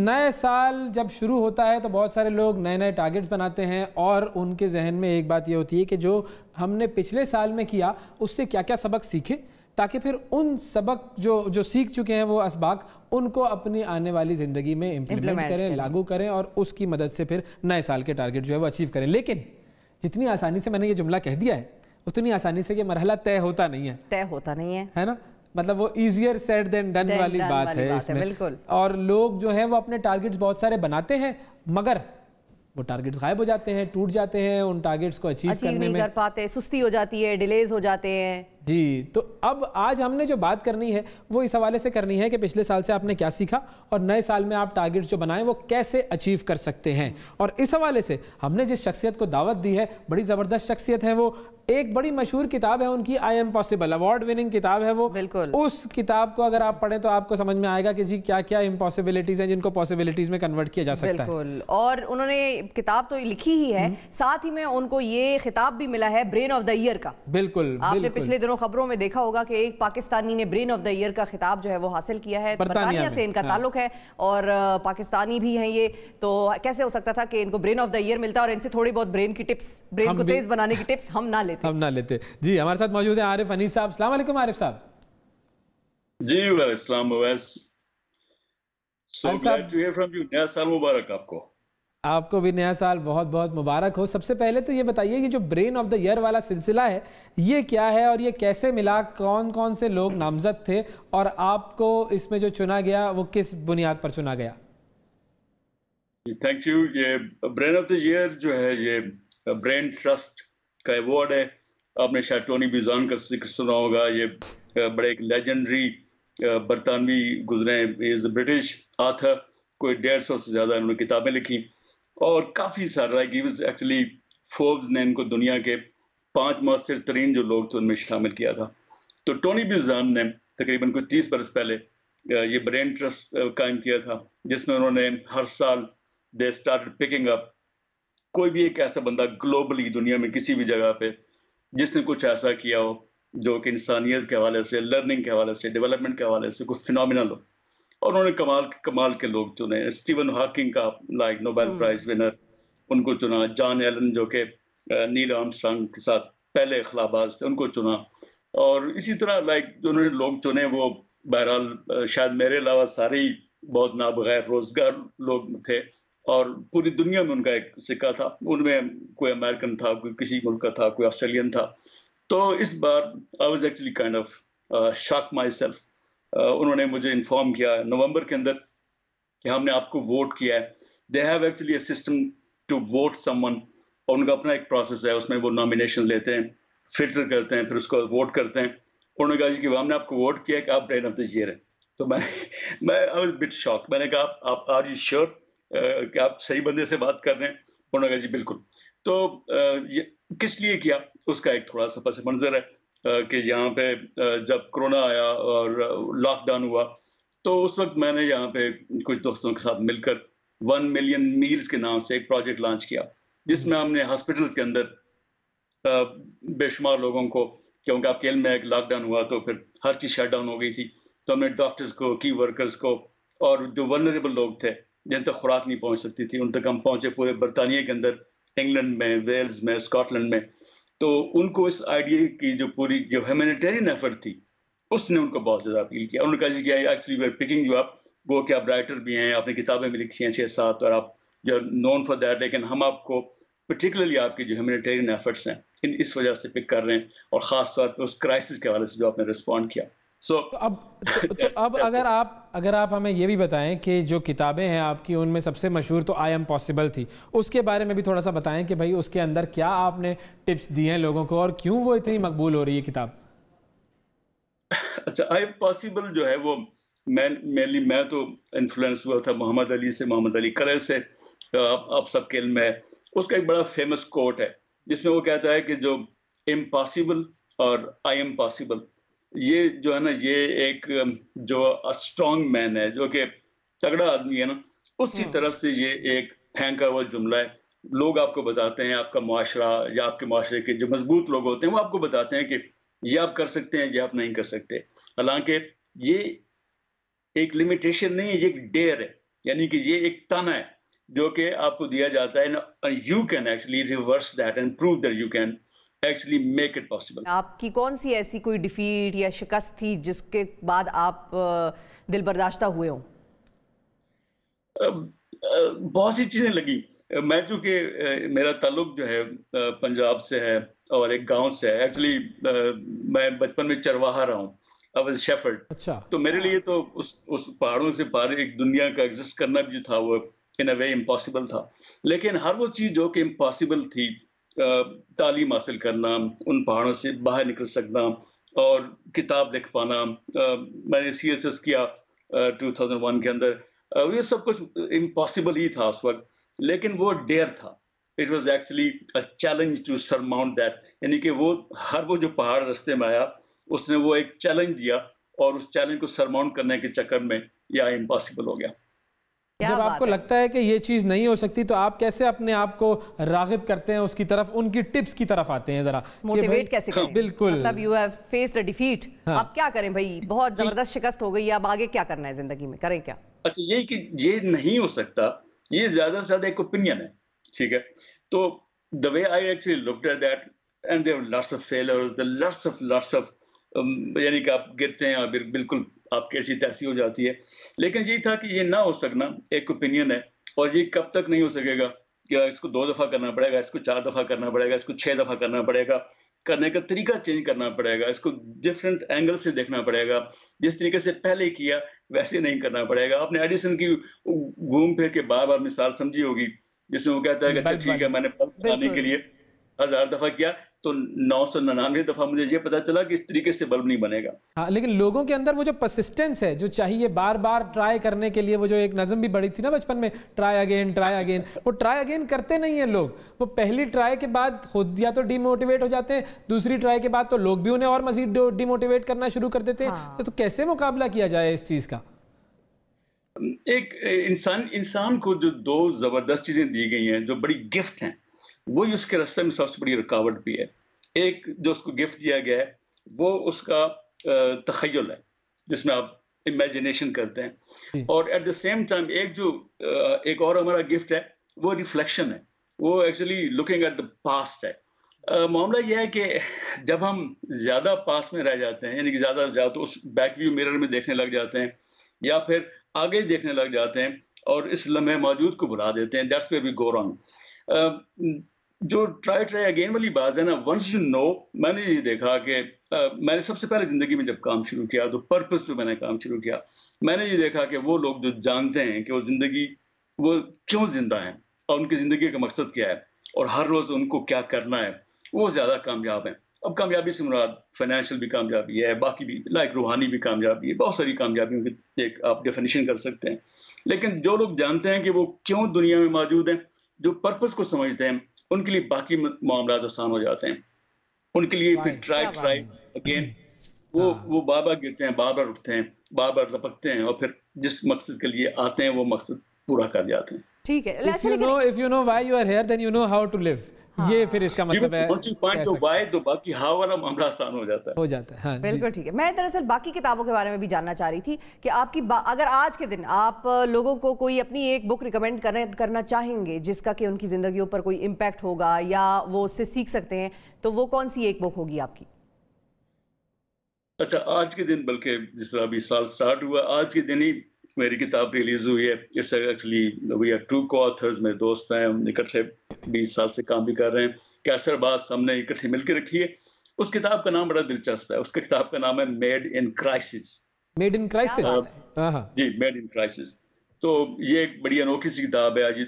نئے سال جب شروع ہوتا ہے تو بہت سارے لوگ نئے نئے ٹارگٹس بناتے ہیں اور ان کے ذہن میں ایک بات یہ ہوتی ہے کہ جو ہم نے پچھلے سال میں کیا اس سے کیا کیا سبق سیکھے تاکہ پھر ان سبق جو سیکھ چکے ہیں وہ اسباق ان کو اپنی آنے والی زندگی میں امپلیمنٹ کریں، لاگو کریں اور اس کی مدد سے پھر نئے سال کے ٹارگٹ جو ہے وہ اچیو کریں. لیکن جتنی آسانی سے میں نے یہ جملہ کہہ دیا ہے اتنی آسانی سے یہ مرحلہ طے ہوتا نہیں ہے نا. مطلب وہ ایزیئر سیڈ دین ڈن والی بات ہے اس میں. اور لوگ جو ہیں وہ اپنے ٹارگٹس بہت سارے بناتے ہیں مگر وہ ٹارگٹس غائب ہو جاتے ہیں، ٹوٹ جاتے ہیں، ان ٹارگٹس کو اچیو کرنے میں نہیں کر پاتے، سستی ہو جاتی ہے، ڈیلیز ہو جاتے ہیں. جی تو اب آج ہم نے جو بات کرنی ہے وہ اس حوالے سے کرنی ہے کہ پچھلے سال سے آپ نے کیا سیکھا اور نئے سال میں آپ ٹارگٹس جو بنائیں وہ کیسے اچیو کر سکتے ہیں. اور اس حوالے سے ہم نے جس شخصیت کو دعوت دی ہے بڑی زبردست شخصیت ہے. وہ ایک بڑی مشہور کتاب ہے ان کی I am possible, award winning کتاب ہے وہ. بالکل اس کتاب کو اگر آپ پڑھیں تو آپ کو سمجھ میں آئے گا کہ جی کیا کیا امپاسبلٹیز ہیں جن کو پاسبلٹیز میں کنورٹ کیا جا سکتا ہے. بالکل. اور انہوں نے کتاب تو لکھی ہی ہے، ساتھ ہی میں ان کو یہ خطاب بھی ملا ہے برین آف دا ایئر کا. بالکل آپ نے پچھلے دنوں خبروں میں دیکھا ہوگا کہ ایک پاکستانی نے برین آف دا ایئر کا خطاب جو ہے وہ حاصل کیا ہے. برطانیہ سے ان کا تعلق ہے اور پاکستانی بھی ہیں یہ. تو کیسے ہو سکتا تھا کہ ان کو برین آف دا ایئر ملتا اور ان سے تھوڑی بہت برین کی ٹپس، برین کو تیز بنانے کی ٹپس ہم نہ لیتے. جی ہمارے ساتھ موجود ہیں عارف انیس صاحب. السلام علیکم عارف صاحب. جی السلام علیکم. So glad to hear from you. نیا سال مبارک آپ کو. آپ کو بھی نیا سال بہت بہت مبارک ہو. سب سے پہلے تو یہ بتائیے یہ جو برین آف دا ایئر والا سلسلہ ہے یہ کیا ہے اور یہ کیسے ملا، کون کون سے لوگ نامزد تھے اور آپ کو اس میں جو چنا گیا وہ کس بنیاد پر چنا گیا؟ Thank you. یہ برین آف دا ایئر جو ہے یہ برین ٹرسٹ کا ایوارڈ ہے. آپ نے شاید ٹونی بیزان کا ذکر سنا ہوگا. یہ بڑے ایک لیجنڈری برطانوی گزرے ہیں، از اے برٹش آتھر. کوئی 150 سے زیادہ انہوں نے کتابیں لکھی اور کافی سارا ایکچولی فوربس نے ان کو دنیا کے 5 مؤثر ترین جو لوگ تھے ان میں شامل کیا تھا. تو ٹونی بیزان نے تقریباً کوئی 30 برس پہلے یہ برین ٹرسٹ قائم کیا تھا جس میں انہوں نے ہر سال دے اسٹارٹڈ پکنگ اپ کوئی بھی ایک ایسا بندہ گلوبلی دنیا میں کسی بھی جگہ پہ جس نے کچھ ایسا کیا ہو جو کہ انسانیت کے حوالے سے، لرننگ کے حوالے سے، ڈیولپمنٹ کے حوالے سے کوئی فینومینل ہو. اور انہوں نے کمال کے لوگ چنے. اسٹیون ہاکنگ کا نوبیل پرائز ونر ان کو چنا. جان ایلن جو کہ نیل آرمسٹرانگ کے ساتھ پہلے خلاباز تھے ان کو چنا. اور اسی طرح جو انہوں نے لوگ چنے وہ بہرحال شاید میرے علاوہ سارے ہی بہت نابغیر روزگار لوگ تھے اور پوری دنیا میں ان کا ایک سکہ تھا. ان میں کوئی امریکن تھا، کوئی کسی ملک کا تھا، کوئی آسٹریلین تھا. تو اس بار I was actually kind of shock myself. انہوں نے مجھے انفارم کیا نومبر کے اندر کہ ہم نے آپ کو ووٹ کیا ہے. They have actually a system to vote someone اور ان کا اپنا ایک پروسیس ہے. اس میں وہ نامینیشن لیتے ہیں، فلٹر کرتے ہیں، پھر اس کو ووٹ کرتے ہیں. انہوں نے کہا جی کہ ہم نے آپ کو ووٹ کیا کہ آپ برین آف دا ایئر ہیں. تو میں آئی واز بٹ شاک. میں نے کہا آپ آر یو شیور کہ آپ صحیح بندے سے بات کر رہے ہیں؟ انہوں نے کہا جی بالکل. تو یہ کس لیے کیا اس کا ایک تھوڑا سا پس منظر ہے کہ یہاں پہ جب کرونا آیا اور لاک ڈاؤن ہوا تو اس وقت میں نے یہاں پہ کچھ دوستوں کے ساتھ مل کر 1 ملین میلز کے نام سے ایک پروجیکٹ لانچ کیا جس میں ہم نے ہاسپٹلز کے اندر بے شمار لوگوں کو، کیونکہ آپ کے علم میں ایک لاک ڈاؤن ہوا تو پھر ہر چیز شٹ ڈاؤن ہو گئی تھی، تو ہم نے ڈاکٹرز کو، کی ورکرز کو اور جو ولنریبل لوگ تھے جن تک خوراک نہیں پہنچ سکتی تھی ان تک ہم پہنچے پورے برطانیہ کے اندر، انگلینڈ میں، ویلز میں، اسکاٹ لینڈ میں. تو ان کو اس آئیڈیا کی جو پوری جو ہیومینیٹیرین ایفرٹ تھی اس نے ان کو بہت زیادہ اپیل کیا. انہوں نے کہا جی کہ actually we are picking you up, وہ کہ آپ رائٹر بھی ہیں، آپ نے کتابیں بھی لکھی ہیں 6-7 اور آپ جو نون فار دیٹ، لیکن ہم آپ کو پرٹیکولرلی آپ کی جو ہیومینیٹیرین ایفرٹس ہیں اس وجہ سے پک کر رہے ہیں اور خاص طور پہ اس کرائسس کے حوالے سے جو آپ نے رسپونڈ کیا. اب اگر آپ ہمیں یہ بھی بتائیں کہ جو کتابیں ہیں آپ کی ان میں سب سے مشہور تو آئی ایم پاسبل تھی، اس کے بارے میں بھی تھوڑا سا بتائیں کہ بھائی اس کے اندر کیا آپ نے ٹپس دی ہیں لوگوں کو اور کیوں وہ اتنی مقبول ہو رہی ہے کتاب؟ اچھا، آئی ایم پاسبل جو ہے وہ میں تو انفلوئنس ہوا تھا محمد علی سے، محمد علی کرے سے، آپ سب کے علم ہے. اس کا ایک بڑا فیمس کوٹ ہے جس میں وہ کہتا ہے کہ جو امپاسبل اور آئی ایم پاسبل یہ جو ہے نا یہ ایک جو اسٹرانگ مین ہے، جو کہ تگڑا آدمی ہے نا، اسی طرف سے یہ ایک پھینکا ہوا جملہ ہے. لوگ آپ کو بتاتے ہیں، آپ کا معاشرہ یا آپ کے معاشرے کے جو مضبوط لوگ ہوتے ہیں وہ آپ کو بتاتے ہیں کہ یہ آپ کر سکتے ہیں، یہ آپ نہیں کر سکتے. حالانکہ یہ ایک لمیٹیشن نہیں ہے، یہ ایک ڈیئر ہے. یعنی کہ یہ ایک تانا ہے جو کہ آپ کو دیا جاتا ہے. You can actually reverse that and prove that you can actually make it possible. آپ کی کون سی ایسی کوئی ڈیفیٹ یا شکست تھی جس کے بعد آپ دل برداشتہ ہوئے ہوں؟ بہت سی چیزیں لگی. میں چونکہ میرا تعلق جو ہے پنجاب سے ہے اور ایک گاؤں سے ہے. ایکچولی میں بچپن میں چرواہا رہا ہوں. I was shepherd. تو میرے لیے تو اس پہاڑوں سے پار ایک دنیا کا ایگزسٹ کرنا بھی جو تھا وہ in a way impossible تھا. لیکن ہر وہ چیز جو کہ امپاسبل تھی، تعلیم حاصل کرنا، ان پہاڑوں سے باہر نکل سکنا اور کتاب لکھ پانا. میں نے CSS کیا 2001 کے اندر. یہ سب کچھ امپاسبل ہی تھا اس وقت، لیکن وہ ڈیئر تھا. It was actually a challenge to surmount that. یعنی کہ وہ جو پہاڑ رستے میں آیا اس نے وہ ایک چیلنج دیا اور اس چیلنج کو سرماؤنٹ کرنے کے چکر میں یہ امپاسبل ہو گیا. جب آپ کو لگتا ہے کہ یہ چیز نہیں ہو سکتی تو آپ کیسے اپنے آپ کو راغب کرتے ہیں اس کی طرف، ان کی ٹپس کی طرف آتے ہیں؟ ذرا موٹیویٹ کیسے کریں؟ بالکل، مطلب you have faced a defeat. آپ کیا کریں بھائی؟ بہت زبردست شکست ہو گئی، اب آگے کیا کرنا ہے زندگی میں، کریں کیا؟ اچھا، یہی کہ یہ نہیں ہو سکتا، یہ زیادہ سے زیادہ ایک اوپینین ہے. ٹھیک ہے، تو the way I actually looked at that, and there were lots of failures, there were lots of یعنی کہ آپ گرتے ہیں اور بالکل آپ کی ایسی تیسی ہو جاتی ہے. لیکن یہی تھا کہ یہ نہ ہو سکنا ایک اوپینین ہے، اور یہ کب تک نہیں ہو سکے گا کہ اس کو 2 دفعہ کرنا پڑے گا، اس کو 4 دفعہ کرنا پڑے گا، اس کو 6 دفعہ کرنا پڑے گا. کرنے کا طریقہ چینج کرنا پڑے گا، اس کو ڈفرینٹ اینگل سے دیکھنا پڑے گا. جس طریقے سے پہلے کیا ویسے نہیں کرنا پڑے گا. آپ نے ایڈیسن کی گھوم پھر کے بار بار مثال سمجھی ہوگی، جس میں وہ کہتا ہے کہ اچھا ٹھیک ہے میں نے بلب بنانے کے لیے 1000 دفعہ کیا تو 999 دفعہ مجھے یہ پتا چلا کہ اس طریقے سے بلب نہیں بنے گا. ہاں، لیکن لوگوں کے اندر وہ جو پرسسٹنس ہے جو چاہیے بار بار ٹرائی کرنے کے لیے، وہ جو ایک نظم بھی بڑی تھی نا بچپن میں، ٹرائی اگین، وہ ٹرائی اگین کرتے نہیں ہیں لوگ. وہ پہلی ٹرائی کے بعد خود یا تو ڈی موٹیویٹ ہو جاتے ہیں، دوسری ٹرائی کے بعد تو لوگ بھی انہیں اور مزید ڈی موٹیویٹ کرنا شروع کر دیتے ہیں. تو کیسے مقابلہ کیا جائے اس چیز کا؟ ایک انسان کو جو 2 زبردست چیزیں دی گئی ہیں جو بڑی گفٹ ہیں، وہی اس کے راستے میں سب سے بڑی رکاوٹ بھی ہے. ایک جو اس کو گفٹ دیا گیا ہے وہ اس کا تخیل ہے، جس میں آپ امیجنیشن کرتے ہیں، اور ایٹ دا سیم ٹائم ایک اور ہمارا گفٹ ہے وہ ریفلیکشن ہے. وہ actually looking at the past ہے. معاملہ یہ ہے کہ جب ہم زیادہ پاس میں رہ جاتے ہیں، یعنی کہ زیادہ تو اس بیک ویو میرر میں دیکھنے لگ جاتے ہیں یا پھر آگے دیکھنے لگ جاتے ہیں اور اس لمحے موجود کو بھلا دیتے ہیں. That's where we go wrong. جو ٹرائی اگین والی بات ہے نا، ونس یو نو، میں نے یہ دیکھا کہ میں نے سب سے پہلے زندگی میں جب کام شروع کیا تو پرپس پہ میں نے کام شروع کیا. میں نے یہ دیکھا کہ وہ لوگ جو جانتے ہیں کہ وہ کیوں زندہ ہیں اور ان کی زندگی کا مقصد کیا ہے اور ہر روز ان کو کیا کرنا ہے، وہ زیادہ کامیاب ہیں. اب کامیابی سے مراد فائنینشیل بھی کامیابی ہے، باقی بھی روحانی بھی کامیابی ہے، بہت ساری کامیابیوں کی ایک آپ ڈیفینیشن کر سکتے ہیں. لیکن جو لوگ جانتے ہیں کہ وہ کیوں دنیا میں موجود ہیں، جو پرپس کو سمجھتے ہیں، ان کے لیے باقی معاملات آسان ہو جاتے ہیں. ان کے لیے پھر ٹرائی اگین، وہ بار بار گرتے ہیں، بار بار اٹھتے ہیں، بار بار لپکتے ہیں اور پھر جس مقصد کے لیے آتے ہیں وہ مقصد پورا کر جاتے ہیں. ٹھیک ہے، if you know why you are here then you know how to live. یہ پھر اس کا مطلب ہے once you find the why تو باقی how والا معاملہ آسان ہو جاتا ہے. بالکل ٹھیک ہے. میں دراصل باقی کتابوں کے بارے میں بھی جاننا چاہ رہی تھی کہ آپ کی اگر آج کے دن آپ لوگوں کو کوئی اپنی ایک بک ریکمینڈ کرنا چاہیں گے جس کا کہ ان کی زندگیوں پر کوئی امپیکٹ ہوگا یا وہ اس سے سیکھ سکتے ہیں، تو وہ کون سی ایک بک ہوگی آپ کی؟ اچھا، آج کے دن، بلکہ جس طرح ابھی سال سٹارٹ ہوا، آج کے دن ہی میری کتاب ریلیز ہوئی ہے. اس ایکچولی وی آر 2 co-authors، میرے دوست ہیں، ہم اکٹھے 20 سال سے کام بھی کر رہے ہیں. کیسر باز ہم نے اکٹھے مل کے رکھی ہے. اس کتاب کا نام بڑا دلچسپ ہے. اس کا کتاب کا نام ہے made in crisis. Made in crisis? جی، میڈ ان کرائسس. تو یہ ایک بڑی انوکھی سی کتاب ہے. آج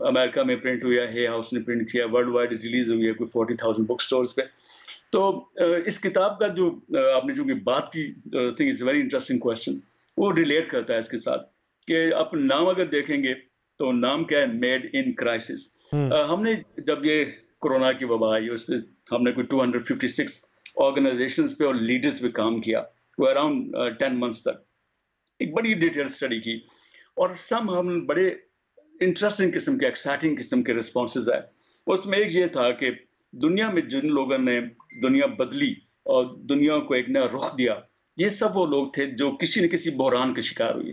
امریکہ میں پرنٹ ہوئی ہے، ہے ہاؤس نے پرنٹ کیا، ورلڈ وائڈ ریلیز ہوئی ہے کوئی 40,000 بک سٹورز پہ. تو اس کتاب کا جو آپ نے جو بات کی، think is very interesting question, وہ ریلیٹ کرتا ہے اس کے ساتھ کہ آپ نام اگر دیکھیں گے تو نام کیا ہے؟ Made in crisis. ہم نے جب یہ کورونا کی وبا آئی، اس پہ ہم نے کوئی 256 آرگنائزیشنز پہ اور لیڈرز پہ کام کیا، وہ اراؤنڈ 10 months تک ایک بڑی ڈیٹیل اسٹڈی کی، اور ہم بڑے انٹرسٹنگ قسم کے، ایکسائٹنگ قسم کے رسپانسز آئے. اس میں ایک یہ تھا کہ دنیا میں جن لوگوں نے دنیا بدلی اور دنیا کو ایک نیا رخ دیا، یہ سب وہ لوگ تھے جو کسی نہ کسی بحران کے شکار ہوئے.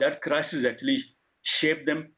that crisis actually shaped them,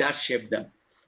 that shaped them.